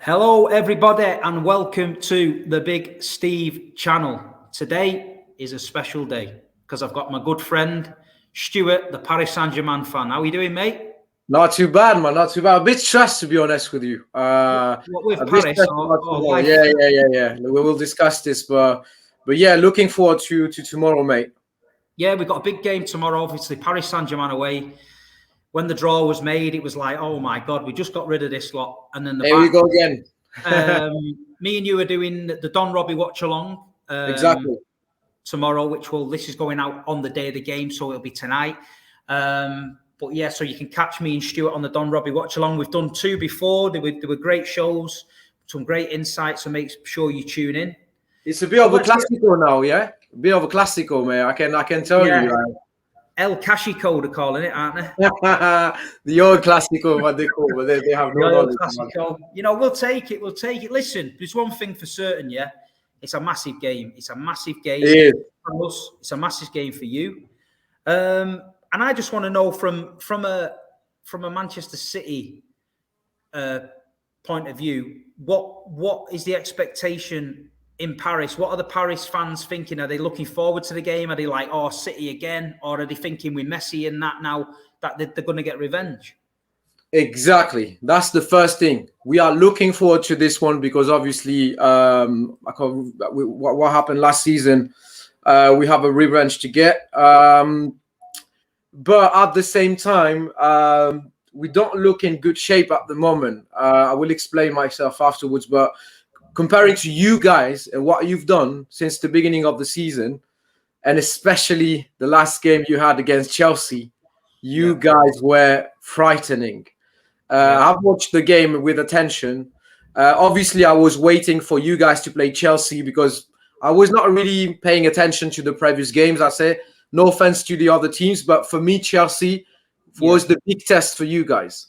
Hello, everybody, and welcome to the Big Steve channel. Today is a special day because I've got my good friend Stuart, the Paris Saint-Germain fan. How are you doing, mate? Not too bad, man. Not too bad. A bit stressed, to be honest with you. What with A bit Paris stressed or about tomorrow. life? Yeah. We will discuss this, but yeah, looking forward to tomorrow, mate. Yeah, we've got a big game tomorrow. Obviously, Paris Saint-Germain away. When the draw was made, it was like, oh my God, we just got rid of this lot. And then Here we go again. Me and you are doing the Don Robbie watch along. Exactly. Tomorrow, this is going out on the day of the game, so it'll be tonight. But yeah, so you can catch me and Stuart on the Don Robbie watch along. We've done two before. They were great shows, some great insights, so make sure you tune in. It's a bit of a classico now, yeah. A bit of a classico, man. I can tell you. Like. El Cashico, they're calling it, aren't they? The old classico, what they call, but they have no knowledge. Classico. You know, we'll take it. Listen, there's one thing for certain, yeah. It's a massive game. It's a massive game for us. It's a massive game for you. And I just want to know from a Manchester City point of view, what is the expectation in Paris? What are the Paris fans thinking? Are they looking forward to the game? Are they like, oh, City again? Or are they thinking with Messi and that now that they're going to get revenge? Exactly. That's the first thing. We are looking forward to this one because obviously what happened last season, we have a revenge to get. But at the same time, we don't look in good shape at the moment. I will explain myself afterwards, but comparing to you guys and what you've done since the beginning of the season, and especially the last game you had against Chelsea, you guys were frightening. I've watched the game with attention. Obviously, I was waiting for you guys to play Chelsea because I was not really paying attention to the previous games. I say no offense to the other teams, but for me, Chelsea was the big test for you guys.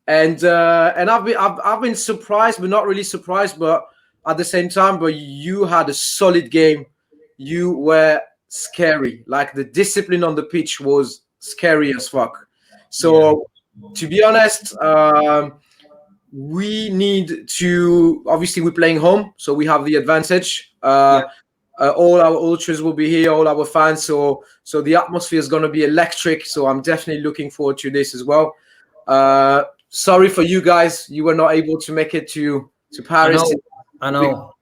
And I've been surprised, but not really surprised. But at the same time, but you had a solid game. You were scary. Like the discipline on the pitch was scary as fuck. So. To be honest, we need to. Obviously, we're playing home, so we have the advantage. All our ultras will be here, all our fans. So the atmosphere is going to be electric. So I'm definitely looking forward to this as well. Sorry for you guys, you were not able to make it to Paris. I know.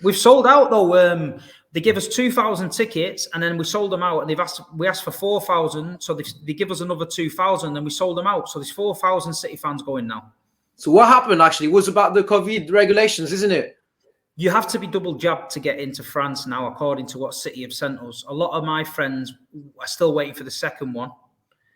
We've sold out though. They give us 2,000 tickets, and then we sold them out. And we asked for 4,000, so they give us another 2,000, and we sold them out. So there's 4,000 City fans going now. So what happened actually was about the COVID regulations, isn't it? You have to be double jabbed to get into France now, according to what City have sent us. A lot of my friends are still waiting for the second one.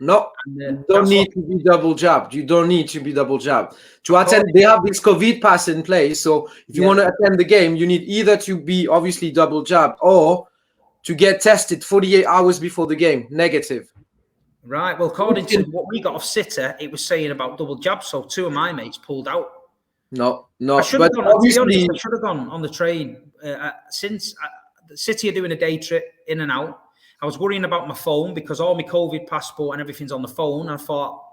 No, you don't need to be double jabbed. You don't need to be double jabbed. To attend, they have this COVID pass in place. So if you want to attend the game, you need either to be obviously double jabbed or to get tested 48 hours before the game, negative. Right. Well, according to what we got off City, it was saying about double jab. So two of my mates pulled out. No. I should have gone on the train. Since City are doing a day trip in and out, I was worrying about my phone because all my COVID passport and everything's on the phone. And I thought,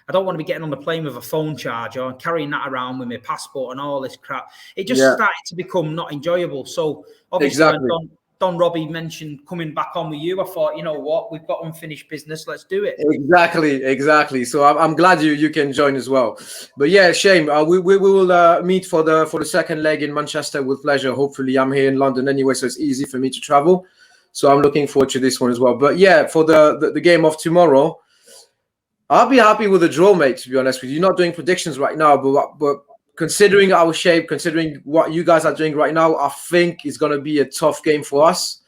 I don't want to be getting on the plane with a phone charger and carrying that around with my passport and all this crap. It just started to become not enjoyable. So obviously when Don Robbie mentioned coming back on with you, I thought, you know what, we've got unfinished business. Let's do it. Exactly. So I'm glad you can join as well. But yeah, shame. We will meet for the second leg in Manchester with pleasure. Hopefully I'm here in London anyway, so it's easy for me to travel. So I'm looking forward to this one as well. But yeah, for the game of tomorrow, I'll be happy with a draw, mate, to be honest with you. Not doing predictions right now, but considering our shape, considering what you guys are doing right now, I think it's going to be a tough game for us.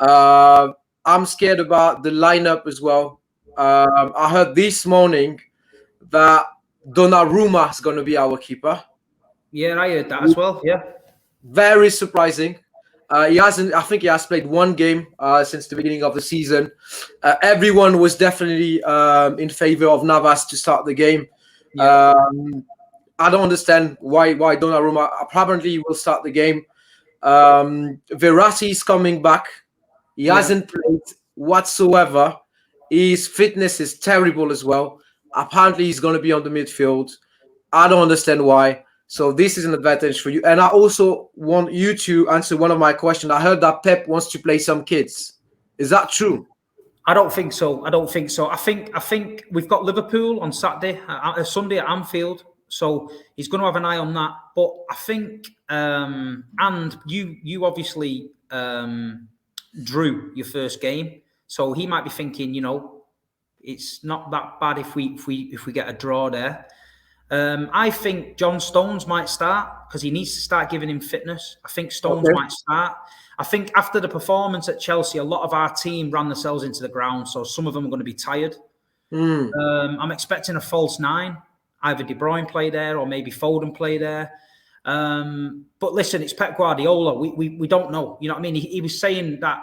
I'm scared about the lineup as well. I heard this morning that Donnarumma is going to be our keeper. Yeah, I heard that as well. Yeah. Very surprising. I think he has played one game since the beginning of the season. Everyone was definitely in favor of Navas to start the game. Yeah. I don't understand why Donnarumma apparently will start the game. Verratti is coming back. He hasn't played whatsoever. His fitness is terrible as well. Apparently, he's going to be on the midfield. I don't understand why. So this is an advantage for you. And I also want you to answer one of my questions. I heard that Pep wants to play some kids. Is that true? I don't think so. I think we've got Liverpool on Sunday at Anfield, so he's going to have an eye on that. But I think, and you obviously drew your first game, so he might be thinking, it's not that bad if we get a draw there. I think John Stones might start because he needs to start giving him fitness. I think Stones might start. I think after the performance at Chelsea, a lot of our team ran themselves into the ground, so some of them are going to be tired. I'm expecting a false nine. Either De Bruyne play there or maybe Foden play there. But listen, it's Pep Guardiola. We don't know. You know what I mean? He was saying that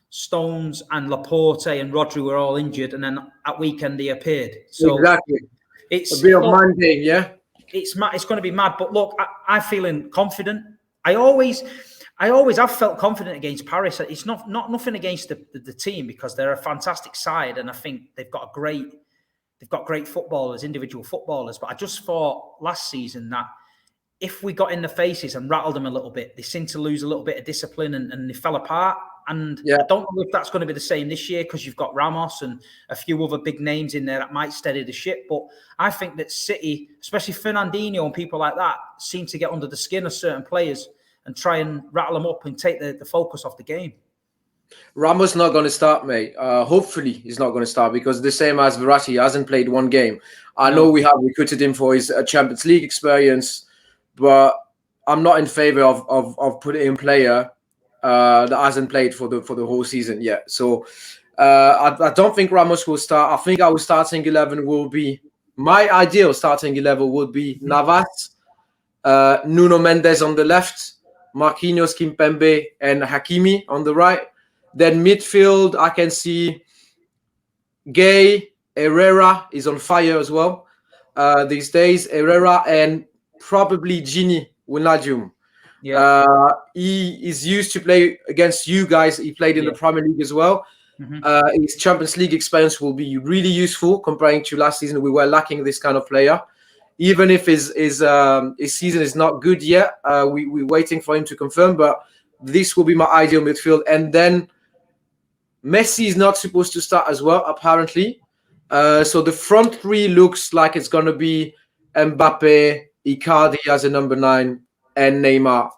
Stones and Laporte and Rodri were all injured, and then at weekend they appeared. So exactly. It's a bit of Monday, yeah. It's going to be mad. But look, I'm feeling confident. I always have felt confident against Paris. It's not nothing against the team because they're a fantastic side, and I think they've got great footballers, individual footballers. But I just thought last season that if we got in the faces and rattled them a little bit, they seemed to lose a little bit of discipline and they fell apart. And I don't know if that's going to be the same this year because you've got Ramos and a few other big names in there that might steady the ship. But I think that City, especially Fernandinho and people like that, seem to get under the skin of certain players and try and rattle them up and take the focus off the game. Ramos not going to start, mate. Hopefully he's not going to start because the same as Verratti, he hasn't played one game. I know we have recruited him for his Champions League experience, but I'm not in favor of putting in player that hasn't played for the whole season yet. So I don't think Ramos will start. I think our starting 11 will be, my ideal starting 11 would be Navas, Nuno Mendes on the left, Marquinhos, Kimpembe, and Hakimi on the right. Then midfield, I can see Gay, Herrera is on fire as well these days. Herrera and probably Gini Wijnaldum. He is used to play against you guys. He played in the Premier League as well. His Champions League experience will be really useful comparing to last season. We were lacking this kind of player. Even if his season is not good yet, we're waiting for him to confirm. But this will be my ideal midfield. And then Messi is not supposed to start as well, apparently. So the front three looks like it's going to be Mbappe, Icardi as a number 9, and Neymar.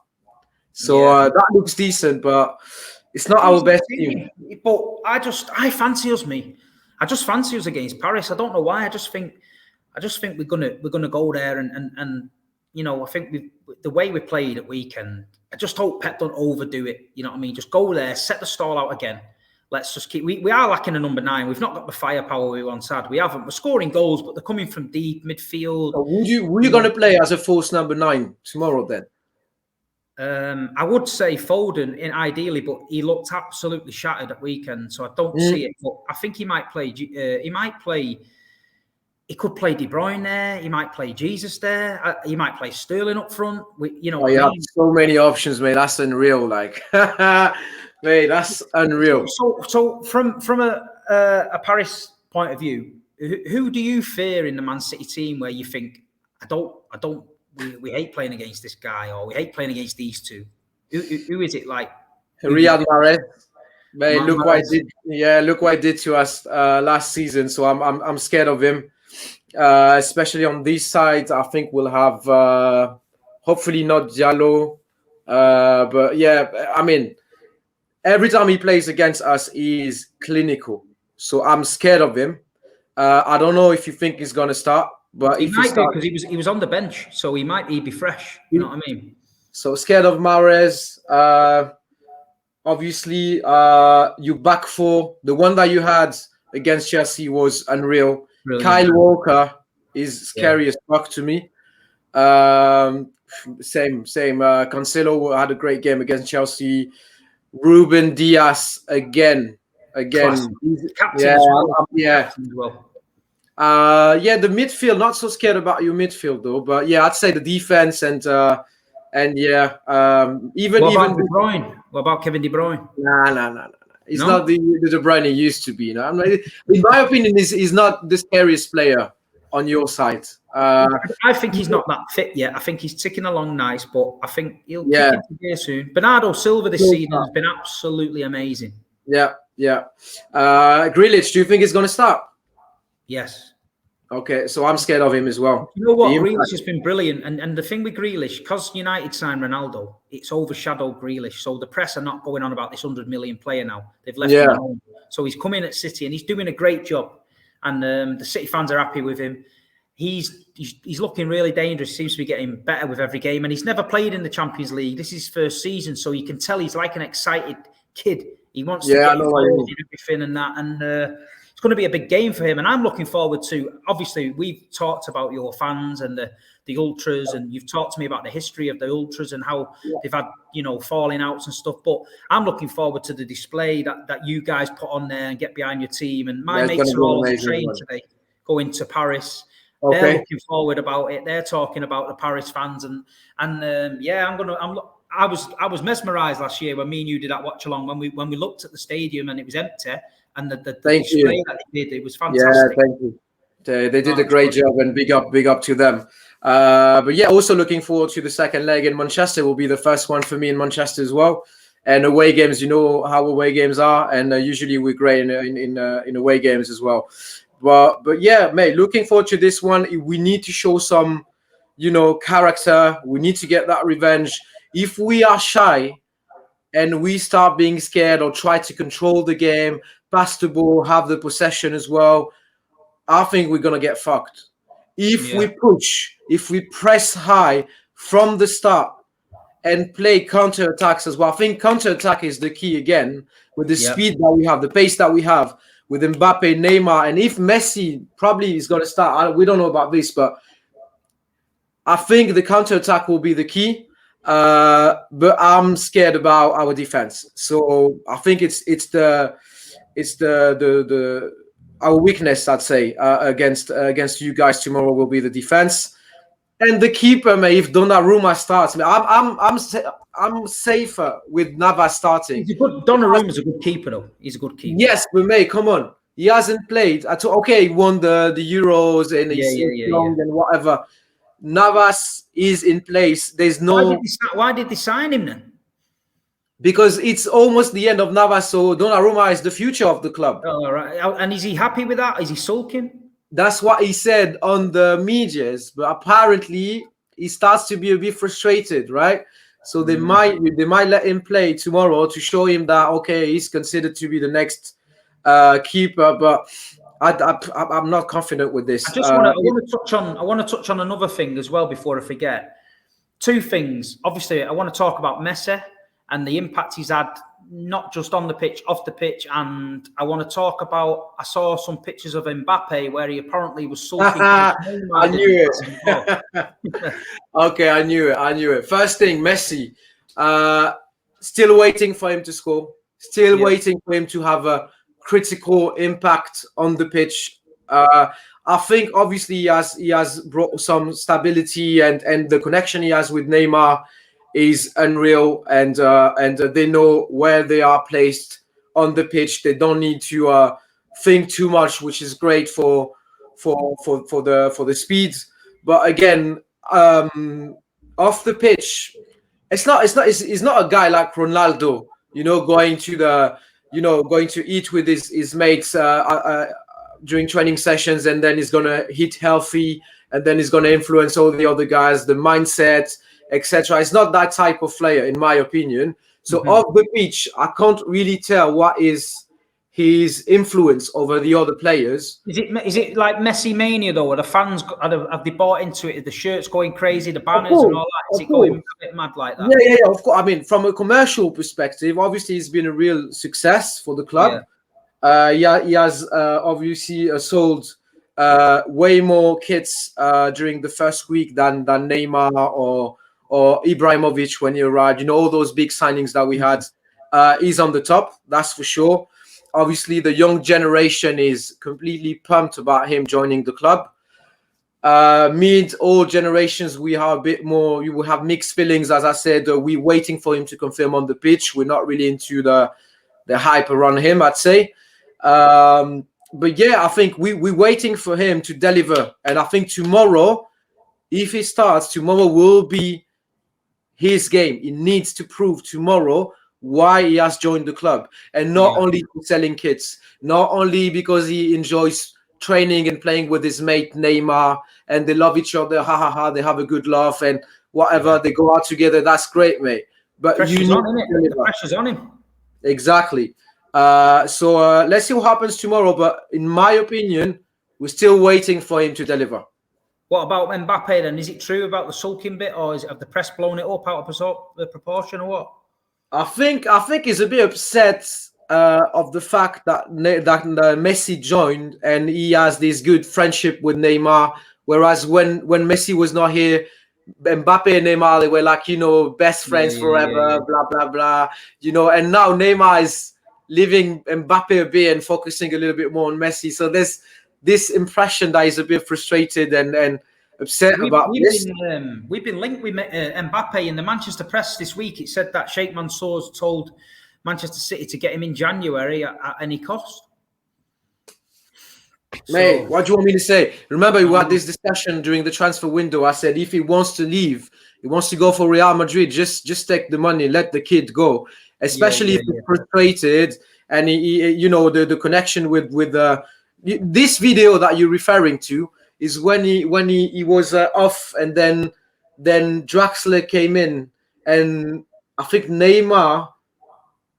So that looks decent, but it's not our best team. But I fancy us, me. I just fancy us against Paris. I don't know why. I just think we're gonna go there and I think the way we played at weekend. I just hope Pep don't overdo it. You know what I mean? Just go there, set the stall out again. Let's just keep. We are lacking a number 9. We've not got the firepower we once had. We haven't. We're scoring goals, but they're coming from deep midfield. So were you going to play as a false number 9 tomorrow then? I would say Foden ideally, but he looked absolutely shattered at weekend, so I don't see it. But I think he might play. He could play De Bruyne there. He might play Jesus there. He might play Sterling up front. You have so many options, mate. That's unreal. Like, mate, that's unreal. So from a Paris point of view, who do you fear in the Man City team where you think we hate playing against this guy or we hate playing against these two? Who is it like? Riyad Mahrez. Mate, look what he did to us last season. So I'm scared of him. Especially on these sides, I think we'll have hopefully not Diallo, but I mean, every time he plays against us, he is clinical. So I'm scared of him. I don't know if you think he's gonna start, but he might be because he was on the bench, so he might be fresh. You know what I mean? So scared of Mahrez. Obviously, you back four. The one that you had against Chelsea was unreal. Brilliant. Kyle Walker is scary as fuck to me. Same. Cancelo had a great game against Chelsea. Ruben Diaz again. Captain as well. The midfield. Not so scared about your midfield though. But I'd say the defense and even What about De Bruyne? What about Kevin De Bruyne? Nah. He's not the De Bruyne he used to be. In my opinion, he's not the scariest player on your side. I think he's not that fit yet. I think he's ticking along nice, but I think he'll kick into gear soon. Bernardo Silva this season has been absolutely amazing. Yeah. Grealish, do you think he's going to start? Yes. Okay, so I'm scared of him as well. You know what? Grealish has been brilliant. And the thing with Grealish, because United signed Ronaldo, it's overshadowed Grealish. So the press are not going on about this 100 million player now. They've left him alone. So he's come in at City and he's doing a great job. And the City fans are happy with him. He's looking really dangerous. Seems to be getting better with every game. And he's never played in the Champions League. This is his first season. So you can tell he's like an excited kid. He wants to get involved in everything and that. And it's going to be a big game for him. And I'm looking forward to, obviously, we've talked about your fans and the ultras, and you've talked to me about the history of the ultras and how they've had, falling outs and stuff. But I'm looking forward to the display that you guys put on there and get behind your team. And my mates are all on the train today going to Paris. Okay. They're looking forward about it. They're talking about the Paris fans. I was mesmerised last year when me and you did that watch along when we looked at the stadium and it was empty and the display that they did, it was fantastic. Yeah, thank you. They did a great job and big up to them. But yeah, also looking forward to the second leg in Manchester. Will be the first one for me in Manchester as well. And away games, you know how away games are, and usually we're great in away games as well. But yeah, mate, looking forward to this one. We need to show some, character. We need to get that revenge. If we are shy and we start being scared or try to control the game, pass the ball, have the possession as well, I think we're going to get fucked. If we push, if we press high from the start and play counter-attacks as well, I think counter-attack is the key again with the speed that we have, the pace that we have with Mbappe, Neymar, and if Messi probably is going to start, we don't know about this, but I think the counter-attack will be the key. But I'm scared about our defense. So I think it's our weakness, I'd say, against you guys tomorrow will be the defense and the keeper. Mate, if Donnarumma starts, I'm safer with Navas starting. Donnarumma's a good keeper, though. He's a good keeper. Yes, but mate, come on, he hasn't played at all. Okay, he won the Euros and he's young and whatever. Navas is in place. There's no. Why did they sign him then? Because it's almost the end of Navas, so Donnarumma is the future of the club. Oh, right. And is he happy with that? Is he sulking? That's what he said on the medias, but apparently he starts to be a bit frustrated, right? So they might let him play tomorrow to show him that he's considered to be the next keeper, but I'm not confident with this. I want to touch on another thing as well before I forget. Two things. Obviously, I want to talk about Messi and the impact he's had, not just on the pitch, off the pitch. And I want to talk about, I saw some pictures of Mbappe where he apparently was sulking. I knew it. Okay, I knew it. First thing, Messi. Still waiting for him to score. Still waiting for him to have a critical impact on the pitch. I think obviously he has brought some stability and the connection he has with Neymar is unreal, and they know where they are placed on the pitch. They don't need to think too much, which is great for the speeds. But again, off the pitch, it's not a guy like Ronaldo, going to eat with his mates during training sessions, and then he's gonna hit healthy, and then he's gonna influence all the other guys, the mindset, etc. It's not that type of player, in my opinion. So off the pitch, I can't really tell what is his influence over the other players. Is it like Messi mania though? Are the fans have they bought into it? Are the shirts going crazy, the banners and all that? Is it going a bit mad like that? Yeah, of course. I mean, from a commercial perspective, obviously it's been a real success for the club. He has obviously sold way more kits during the first week than Neymar or Ibrahimovic when he arrived. All those big signings that we had. He's on the top, that's for sure. Obviously, the young generation is completely pumped about him joining the club. Mid-old generations, we have a bit more. You will have mixed feelings, as I said. We're waiting for him to confirm on the pitch. We're not really into the hype around him, I'd say. but yeah, I think we're waiting for him to deliver. And I think tomorrow, if he starts, tomorrow will be his game. He needs to prove tomorrow why he has joined the club, and not only selling kits, not only because he enjoys training and playing with his mate Neymar, and they love each other, ha ha ha, they have a good laugh and whatever, they go out together. That's great, mate. But pressure's on, isn't it? The pressure's on him. Exactly. So let's see what happens tomorrow. But in my opinion, we're still waiting for him to deliver. What about Mbappe then? Is it true about the sulking bit, or have the press blown it up out of the proportion, or what? I think he's a bit upset of the fact that Messi joined and he has this good friendship with Neymar. Whereas when Messi was not here, Mbappe and Neymar, they were like, best friends forever, blah, blah, blah. And now Neymar is leaving Mbappe a bit and focusing a little bit more on Messi. So there's this impression that he's a bit frustrated and upset about this. We've been linked with Mbappe in the Manchester press this week. It said that Sheikh Mansour's told Manchester City to get him in January at any cost. Mate, what do you want me to say? Remember, we had this discussion during the transfer window. I said, if he wants to leave, he wants to go for Real Madrid, just take the money, let the kid go. Especially if he's frustrated and he the connection with this video that you're referring to is when he was off, and then Draxler came in, and I think Neymar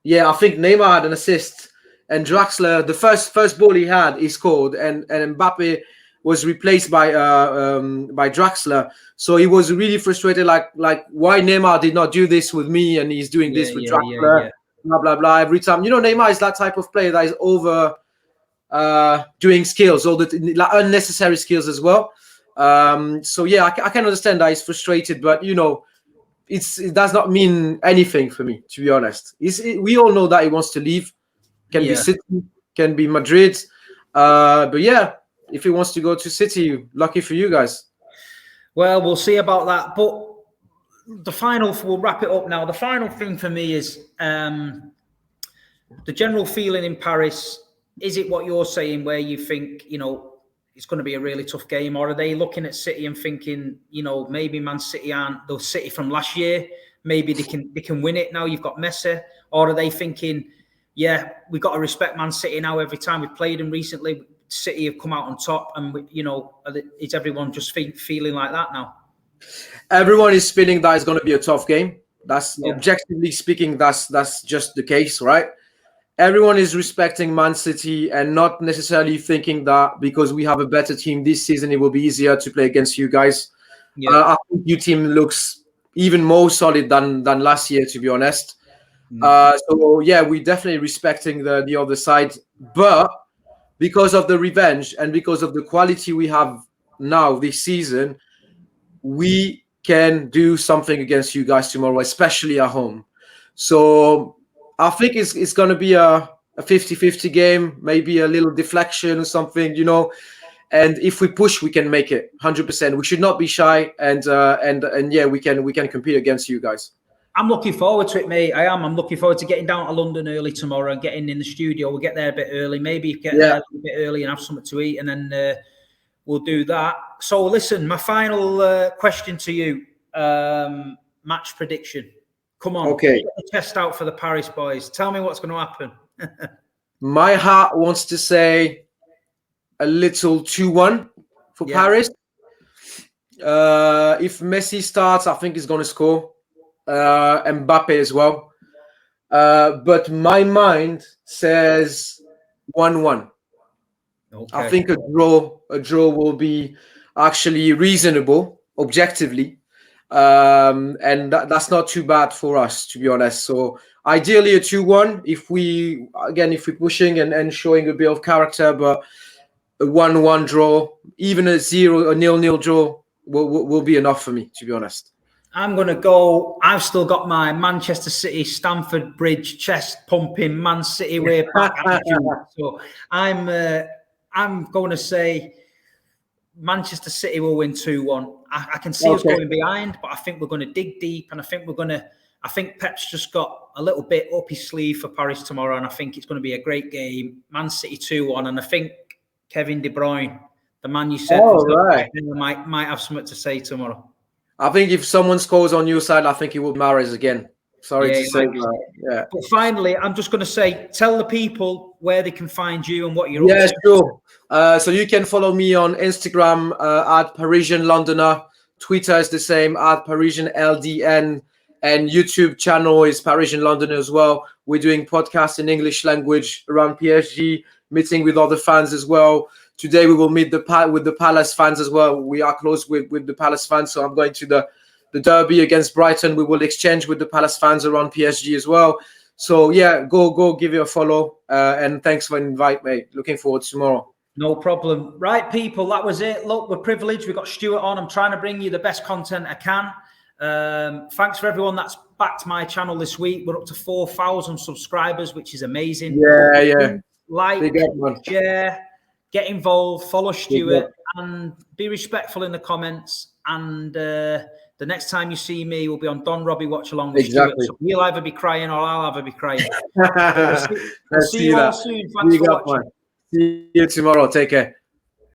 had an assist. And Draxler, the first ball he had, he scored, and Mbappe was replaced by Draxler. So he was really frustrated, like why Neymar did not do this with me, and he's doing this with Draxler, blah blah blah. Every time, Neymar is that type of player that is over doing skills, all the unnecessary skills as well. So yeah, I can understand that he's frustrated, but it does not mean anything for me, to be honest. We all know that he wants to leave. Can be City, can be Madrid. But yeah, if he wants to go to City, lucky for you guys. Well, we'll see about that. But we'll wrap it up now. The final thing for me is the general feeling in Paris. Is it what you're saying, where you think, it's going to be a really tough game? Or are they looking at City and thinking, maybe Man City aren't the City from last year? Maybe they can win it now. You've got Messi. Or are they thinking, yeah, we've got to respect Man City now. Every time we've played them recently, City have come out on top, and is everyone just feeling like that now? Everyone is feeling that it's going to be a tough game. That's objectively speaking, that's just the case, right? Everyone is respecting Man City and not necessarily thinking that because we have a better team this season, it will be easier to play against you guys. I think your team looks even more solid than last year, to be honest. So yeah, we're definitely respecting the other side, but because of the revenge and because of the quality we have now this season, we can do something against you guys tomorrow, especially at home. So I think it's going to be a 50-50 game, maybe a little deflection or something, And if we push, we can make it 100%. We should not be shy, and yeah, we can compete against you guys. I'm looking forward to it, mate. I am. I'm looking forward to getting down to London early tomorrow and getting in the studio. We'll get there a bit early, maybe get there a bit early and have something to eat, and then we'll do that. So, listen, my final question to you: match prediction. Come on, okay. Get the test out for the Paris boys. Tell me what's going to happen. My heart wants to say a little 2-1 for Paris. If Messi starts, I think he's going to score. Mbappe as well. But my mind says 1-1. Okay. I think a draw will be actually reasonable, objectively. And that's not too bad for us, to be honest. So ideally a 2-1 if we're pushing and showing a bit of character, but a 1-1 draw, even a 0-0 draw will be enough for me, to be honest. I'm going to go. I've still got my Manchester City, Stamford Bridge, chest pumping, Man City way back attitude. So I'm going to say Manchester City will win 2-1. I can see us going behind, but I think we're going to dig deep, and I think Pep's just got a little bit up his sleeve for Paris tomorrow, and I think it's going to be a great game. Man City 2-1, and I think Kevin De Bruyne, the man you said might have something to say tomorrow. I think if someone scores on your side, I think it will be Mahrez again. Sorry to say that. Yeah. But finally, I'm just going to say, tell the people where they can find you and what you're up to. Yeah, sure. So you can follow me on Instagram at Parisian Londoner. Twitter is the same at Parisian LDN. And YouTube channel is Parisian Londoner as well. We're doing podcasts in English language around PSG, meeting with other fans as well. Today we will meet with the Palace fans as well. We are close with the Palace fans, so I'm going to the derby against Brighton. We will exchange with the Palace fans around PSG as well. So yeah, go give you a follow. And thanks for the invite, mate. Looking forward to tomorrow. No problem. Right, people, that was it. Look, we're privileged. We've got Stuart on. I'm trying to bring you the best content I can. Thanks for everyone that's backed my channel this week. We're up to 4,000 subscribers, which is amazing. Yeah. Like, share, get involved, follow Stuart, and be respectful in the comments. And the next time you see me, we'll be on Don Robbie Watch Along with Stuart. So he'll either be crying or I'll either be crying. We'll see you all soon. Thanks for watching. See you tomorrow. Take care.